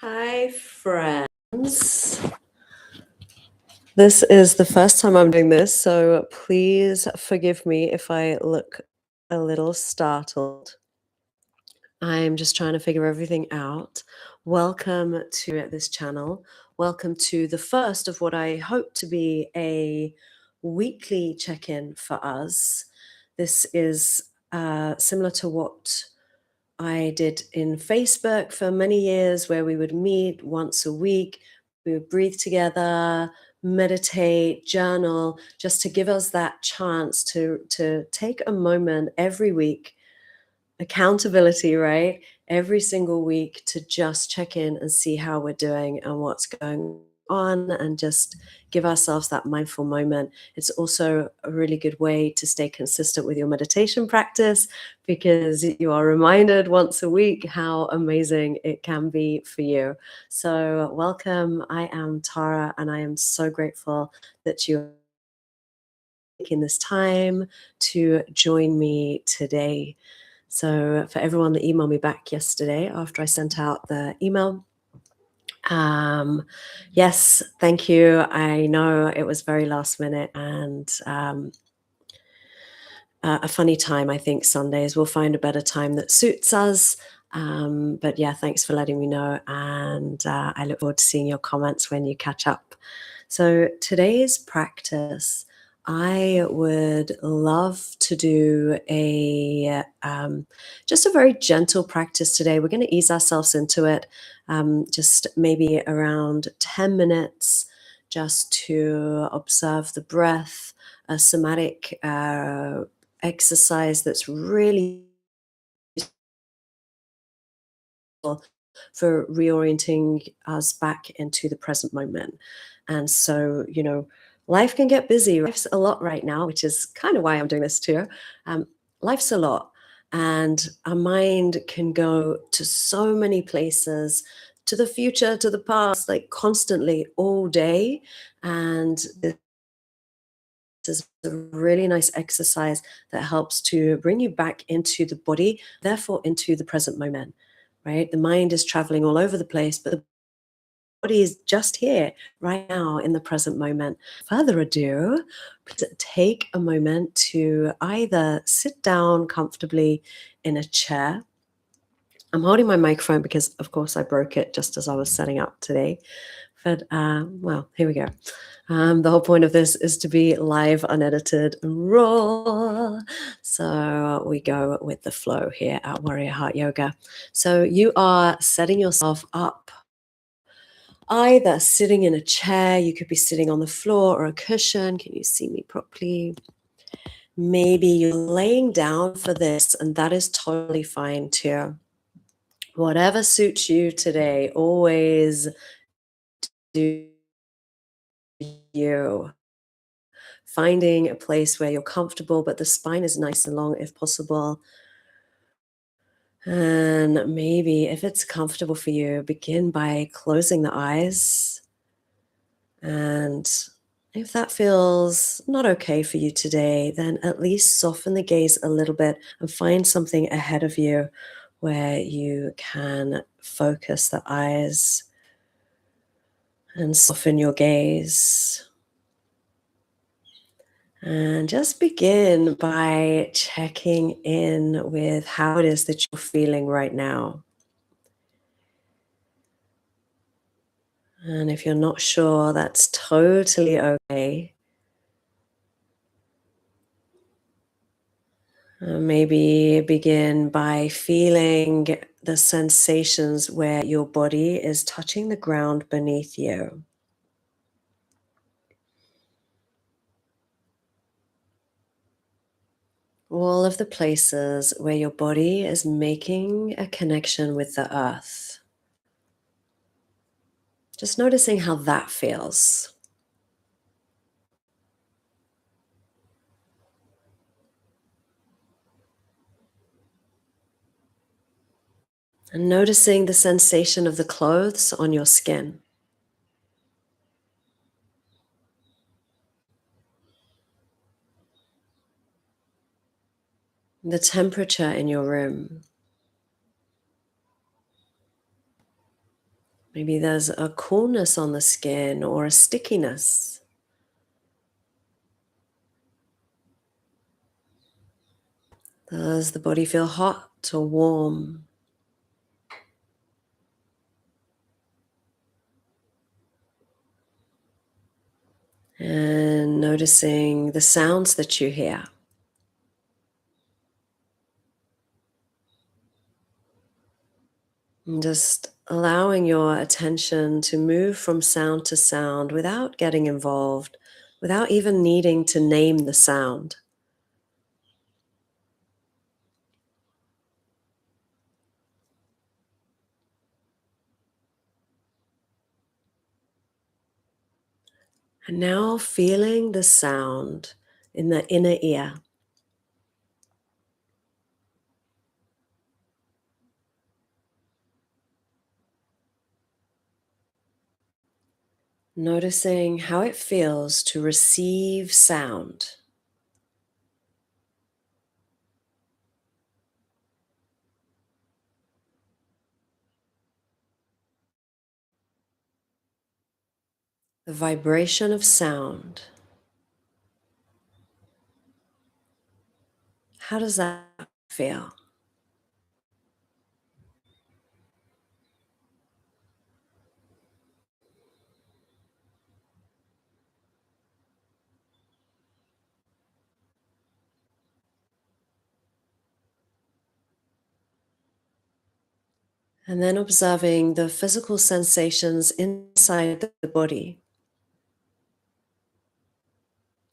Hi, friends. This is the first time I'm doing this, so please forgive me if I look a little startled. I'm just trying to figure everything out. Welcome to this channel. Welcome to the first of what I hope to be a weekly check-in for us. This is similar to what I did in Facebook for many years, where we would meet once a week. We would breathe together, meditate, journal, just to give us that chance to take a moment every week. Accountability, right? Every single week to just check in and see how we're doing and what's going on, and just give ourselves that mindful moment. It's also a really good way to stay consistent with your meditation practice, because you are reminded once a week how amazing it can be for you. So welcome. I am Tara, and I am so grateful that you're taking this time to join me today. So for everyone that emailed me back yesterday after I sent out the email, yes, thank you. I know it was very last minute, and a funny time. I think Sundays we'll find a better time that suits us. But yeah, thanks for letting me know, and I look forward to seeing your comments when you catch up. So today's practice, I would love to do just a very gentle practice today. We're going to ease ourselves into it, just maybe around 10 minutes, just to observe the breath, a somatic exercise that's really useful for reorienting us back into the present moment. And so, life can get busy. Life's a lot right now, which is kind of why I'm doing this too. Life's a lot, and our mind can go to so many places, to the future, to the past, like constantly all day. And this is a really nice exercise that helps to bring you back into the body, therefore into the present moment, right? The mind is traveling all over the place, but the body is just here right now in the present moment. Further ado, please take a moment to either sit down comfortably in a chair. I'm holding my microphone because, of course, I broke it just as I was setting up today. But, well, here we go. The whole point of this is to be live, unedited, and raw. So we go with the flow here at Warrior Heart Yoga. So you are setting yourself up, either sitting in a chair. You could be sitting on the floor or a cushion. Can you see me properly? Maybe you're laying down for this, and that is totally fine too. Whatever suits you today, always do you. Finding a place where you're comfortable, but the spine is nice and long if possible. And maybe if it's comfortable for you, begin by closing the eyes. And if that feels not okay for you today, then at least soften the gaze a little bit and find something ahead of you where you can focus the eyes and soften your gaze. And just begin by checking in with how it is that you're feeling right now. And if you're not sure, that's totally okay. Maybe begin by feeling the sensations where your body is touching the ground beneath you. All of the places where your body is making a connection with the earth. Just noticing how that feels. And noticing the sensation of the clothes on your skin. The temperature in your room. Maybe there's a coolness on the skin or a stickiness. Does the body feel hot or warm? And noticing the sounds that you hear. And just allowing your attention to move from sound to sound without getting involved, without even needing to name the sound. And now feeling the sound in the inner ear. Noticing how it feels to receive sound. The vibration of sound. How does that feel? And then observing the physical sensations inside the body.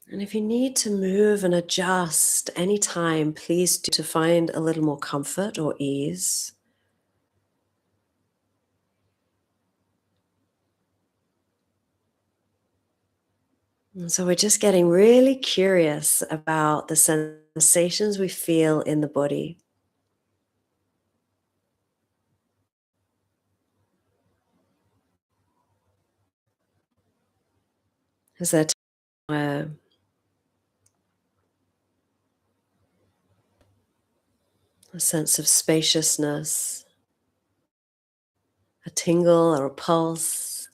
And if you need to move and adjust anytime, please do to find a little more comfort or ease. And so we're just getting really curious about the sensations we feel in the body. Is there a time where a sense of spaciousness, a tingle or a pulse,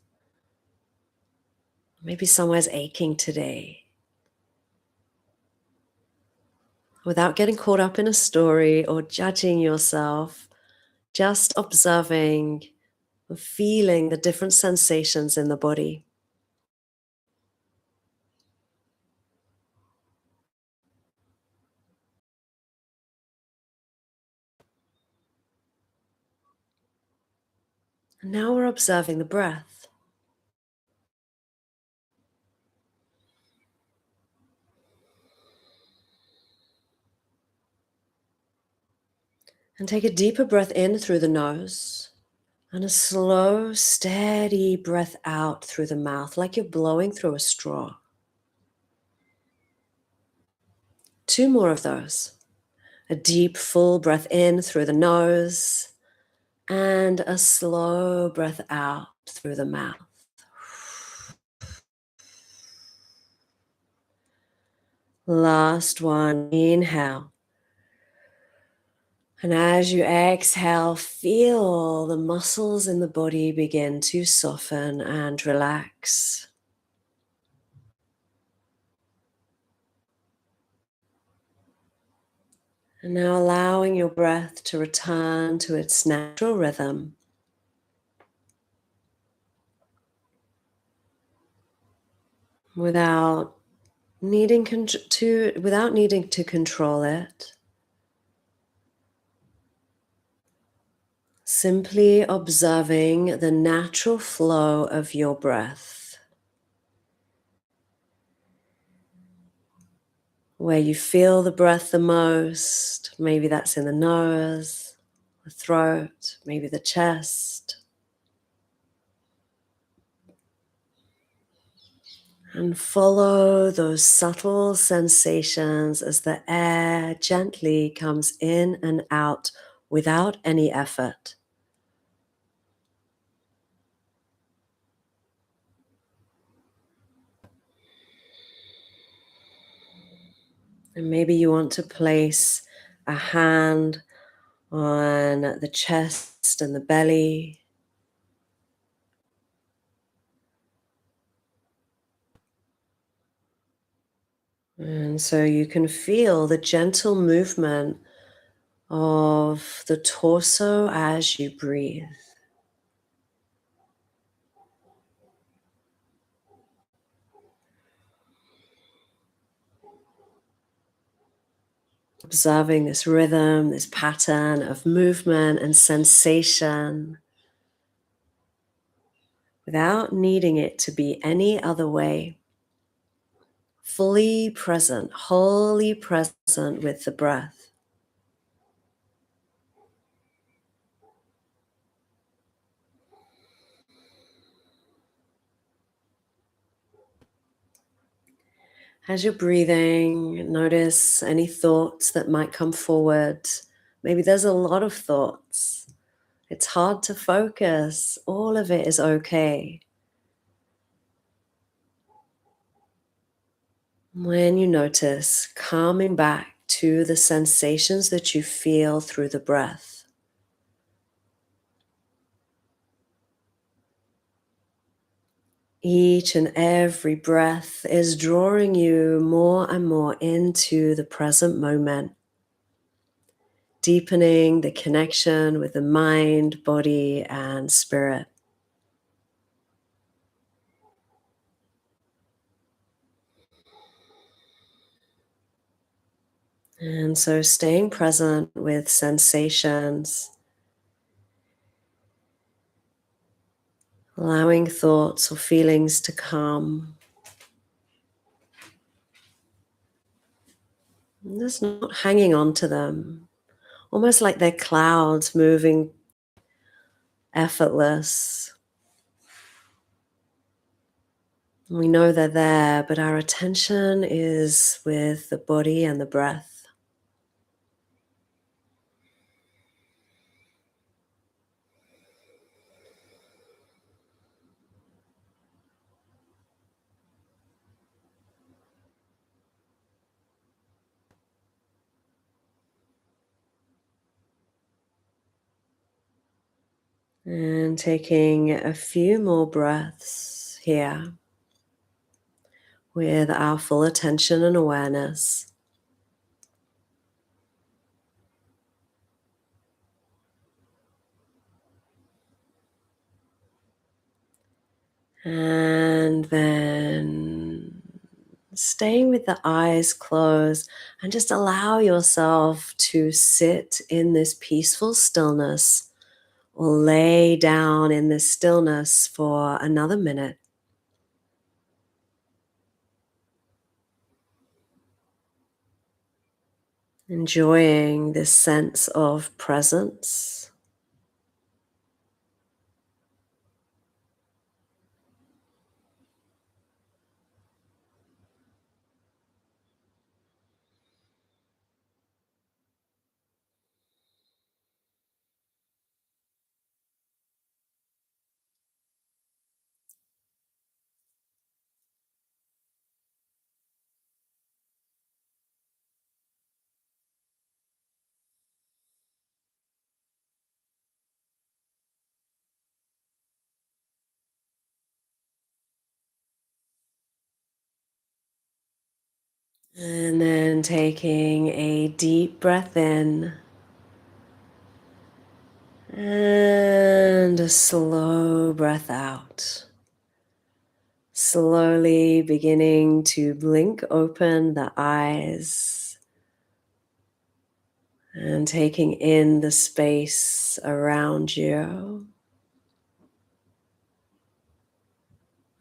maybe somewhere's aching today? Without getting caught up in a story or judging yourself, just observing and feeling the different sensations in the body. And now we're observing the breath. And take a deeper breath in through the nose and a slow, steady breath out through the mouth, like you're blowing through a straw. Two more of those. A deep, full breath in through the nose and a slow breath out through the mouth. Last one, inhale. And as you exhale, feel the muscles in the body begin to soften and relax. And now allowing your breath to return to its natural rhythm. Without without needing to control it. Simply observing the natural flow of your breath. Where you feel the breath the most, maybe that's in the nose, the throat, maybe the chest. And follow those subtle sensations as the air gently comes in and out without any effort. And maybe you want to place a hand on the chest and the belly, And so you can feel the gentle movement of the torso as you breathe. Observing this rhythm, this pattern of movement and sensation without needing it to be any other way. Fully present, wholly present with the breath. As you're breathing, notice any thoughts that might come forward. Maybe there's a lot of thoughts. It's hard to focus. All of it is okay. When you notice, calming back to the sensations that you feel through the breath. Each and every breath is drawing you more and more into the present moment, deepening the connection with the mind, body, and spirit. And so staying present with sensations, allowing thoughts or feelings to come, and just not hanging on to them, almost like they're clouds moving effortless. We know they're there, but our attention is with the body and the breath. And taking a few more breaths here with our full attention and awareness. And then staying with the eyes closed and just allow yourself to sit in this peaceful stillness or lay down in this stillness for another minute. Enjoying this sense of presence. And then taking a deep breath in and a slow breath out. Slowly beginning to blink open the eyes and taking in the space around you.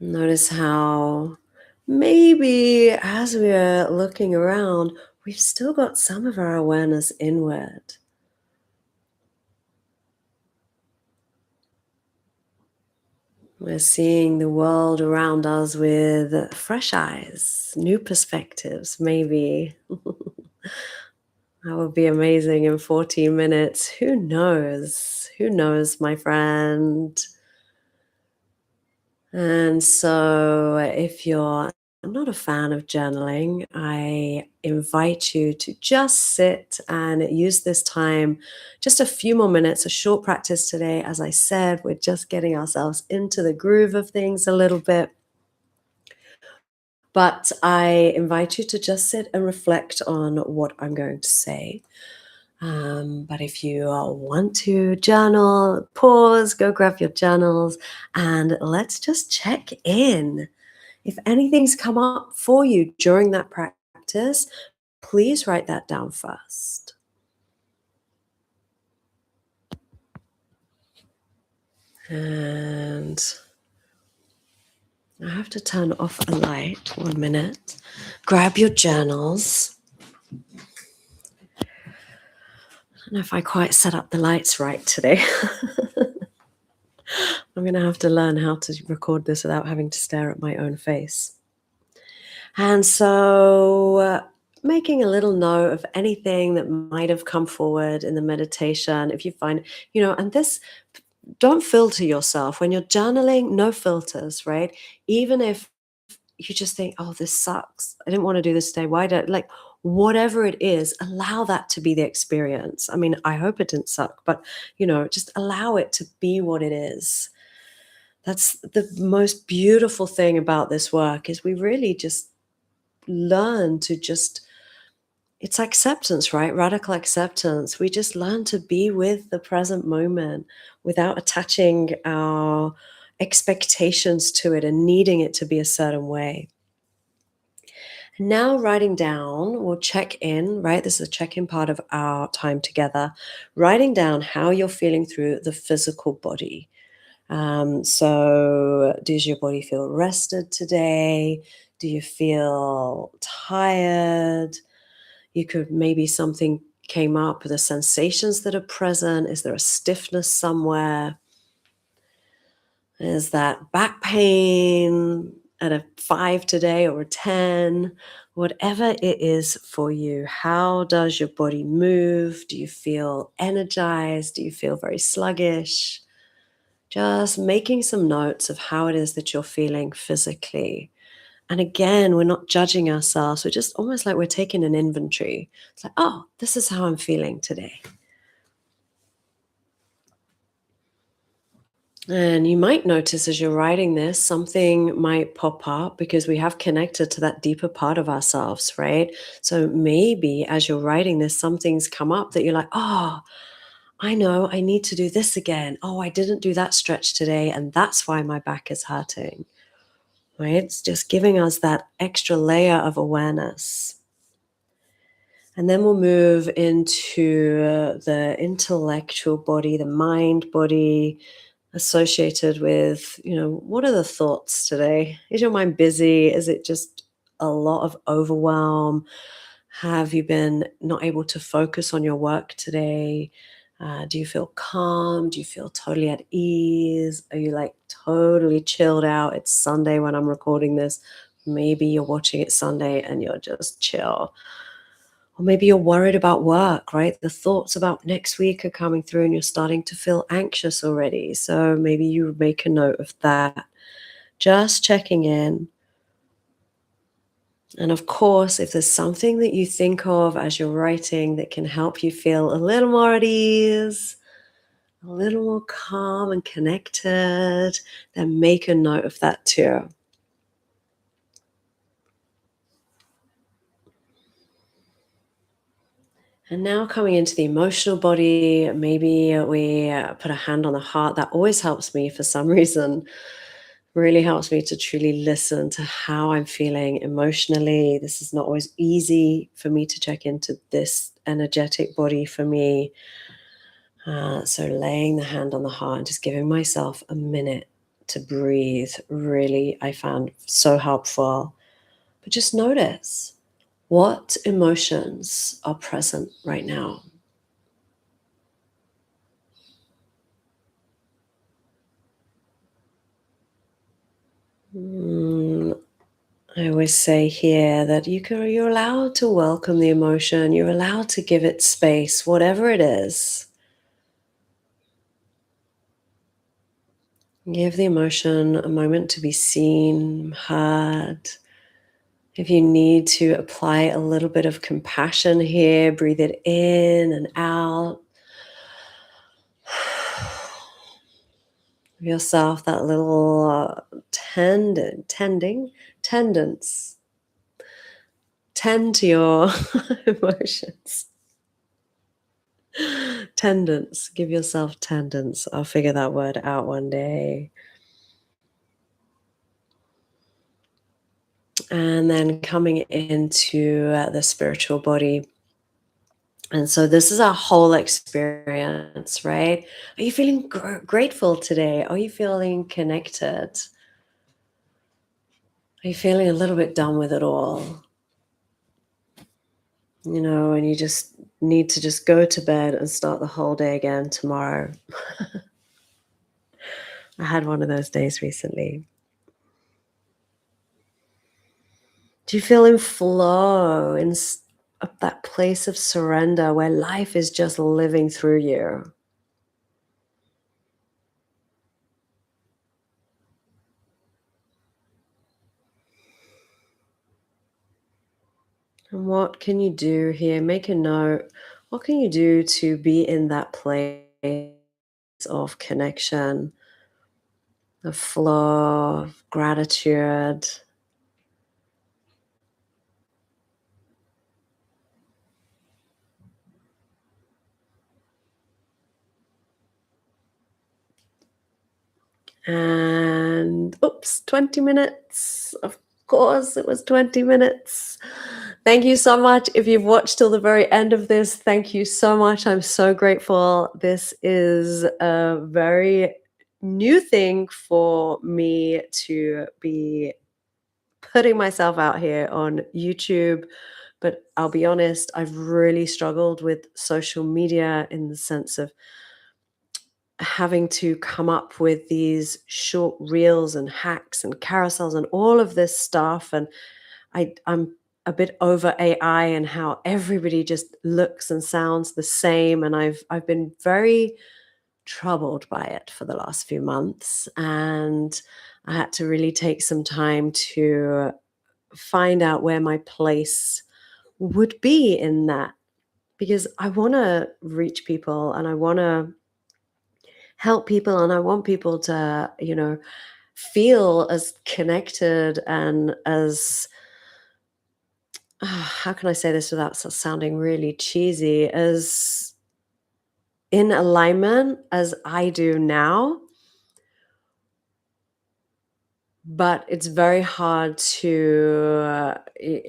Notice how maybe as we're looking around, we've still got some of our awareness inward. We're seeing the world around us with fresh eyes, new perspectives, maybe. That would be amazing in 14 minutes. Who knows? Who knows, my friend? And so, if you're not a fan of journaling, I invite you to just sit and use this time, just a few more minutes, a short practice today. As I said, we're just getting ourselves into the groove of things a little bit. But I invite you to just sit and reflect on what I'm going to say. But if you want to journal, pause, go grab your journals, and let's just check in. If anything's come up for you during that practice, please write that down first. And I have to turn off a light. 1 minute. Grab your journals. I don't know if I quite set up the lights right today. I'm going to have to learn how to record this without having to stare at my own face. And so, making a little note of anything that might have come forward in the meditation. If you find, and this, don't filter yourself. When you're journaling, no filters, right? Even if you just think, oh, this sucks. I didn't want to do this today. Why don't, like, whatever it is, allow that to be the experience. I mean, I hope it didn't suck, but, just allow it to be what it is. That's the most beautiful thing about this work is we really just learn to just it's acceptance, right? Radical acceptance. We just learn to be with the present moment without attaching our expectations to it and needing it to be a certain way. Now, writing down, we'll check in, right? This is a check in part of our time together. Writing down how you're feeling through the physical body. So, does your body feel rested today? Do you feel tired? You could maybe something came up, the sensations that are present. Is there a stiffness somewhere? Is that back pain at a 5 today or a 10? Whatever it is for you, how does your body move? Do you feel energized? Do you feel very sluggish? Just making some notes of how it is that you're feeling physically. And again, we're not judging ourselves. We're just almost like we're taking an inventory. It's like, oh, this is how I'm feeling today. And you might notice as you're writing this, something might pop up because we have connected to that deeper part of ourselves, right? So maybe as you're writing this, something's come up that you're like, oh, I know I need to do this again. Oh, I didn't do that stretch today. And that's why my back is hurting, right? It's just giving us that extra layer of awareness. And then we'll move into the intellectual body, the mind body, associated with, what are the thoughts today? Is your mind busy? Is it just a lot of overwhelm? Have you been not able to focus on your work today? Do you feel calm? Do you feel totally at ease? Are you like totally chilled out? It's Sunday when I'm recording this. Maybe you're watching it Sunday and you're just chill. Or maybe you're worried about work, right? The thoughts about next week are coming through and you're starting to feel anxious already. So maybe you make a note of that. Just checking in. And of course, if there's something that you think of as you're writing that can help you feel a little more at ease, a little more calm and connected, then make a note of that too. And now coming into the emotional body, maybe we put a hand on the heart. That always helps me for some reason. Really helps me to truly listen to how I'm feeling emotionally. This is not always easy for me to check into this energetic body for me. So laying the hand on the heart and just giving myself a minute to breathe, really, I found so helpful. But just notice what emotions are present right now. Mm, I always say here that you're allowed to welcome the emotion. You're allowed to give it space, whatever it is. Give the emotion a moment to be seen, heard. If you need to apply a little bit of compassion here, breathe it in and out. Give yourself that little tendons Tend to your emotions. Tendance. Give yourself tendance. I'll figure that word out one day. And then coming into the spiritual body. And so this is a whole experience, right? Are you feeling grateful today? Are you feeling connected? Are you feeling a little bit done with it all? And you just need to just go to bed and start the whole day again tomorrow. I had one of those days recently. Do you feel in flow, that place of surrender where life is just living through you? And what can you do here? Make a note. What can you do to be in that place of connection, of flow, of gratitude? And oops, 20 minutes. Of course, it was 20 minutes. Thank you so much. If you've watched till the very end of this, thank you so much. I'm so grateful. This is a very new thing for me to be putting myself out here on YouTube. But I'll be honest, I've really struggled with social media in the sense of having to come up with these short reels and hacks and carousels and all of this stuff. And I'm a bit over AI and how everybody just looks and sounds the same. And I've been very troubled by it for the last few months. And I had to really take some time to find out where my place would be in that, because I want to reach people and I want to help people and I want people to, feel as connected and as how can I say this without sounding really cheesy, as in alignment as I do now. But it's very hard to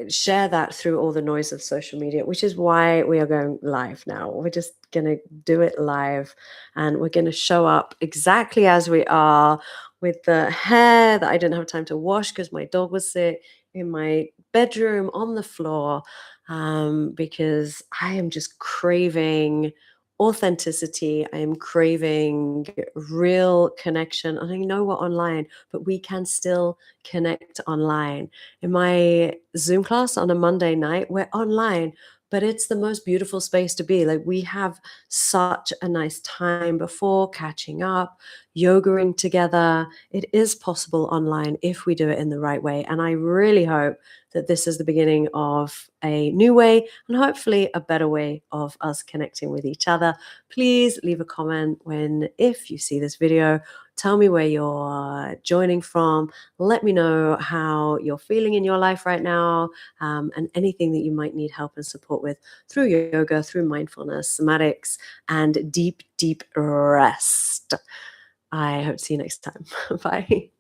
share that through all the noise of social media, which is why we are going live now. We're just going to do it live and we're going to show up exactly as we are, with the hair that I didn't have time to wash because my dog was sick, in my bedroom on the floor, because I am just craving authenticity. I am craving real connection. And I know we're online, but we can still connect online. In my Zoom class on a Monday night, we're online, but it's the most beautiful space to be. Like, we have such a nice time before catching up, yogaing together. It is possible online if we do it in the right way. And I really hope that this is the beginning of a new way and hopefully a better way of us connecting with each other. Please leave a comment if you see this video. Tell me where you're joining from. Let me know how you're feeling in your life right now, and anything that you might need help and support with through yoga, through mindfulness, somatics, and deep, deep rest. I hope to see you next time. Bye.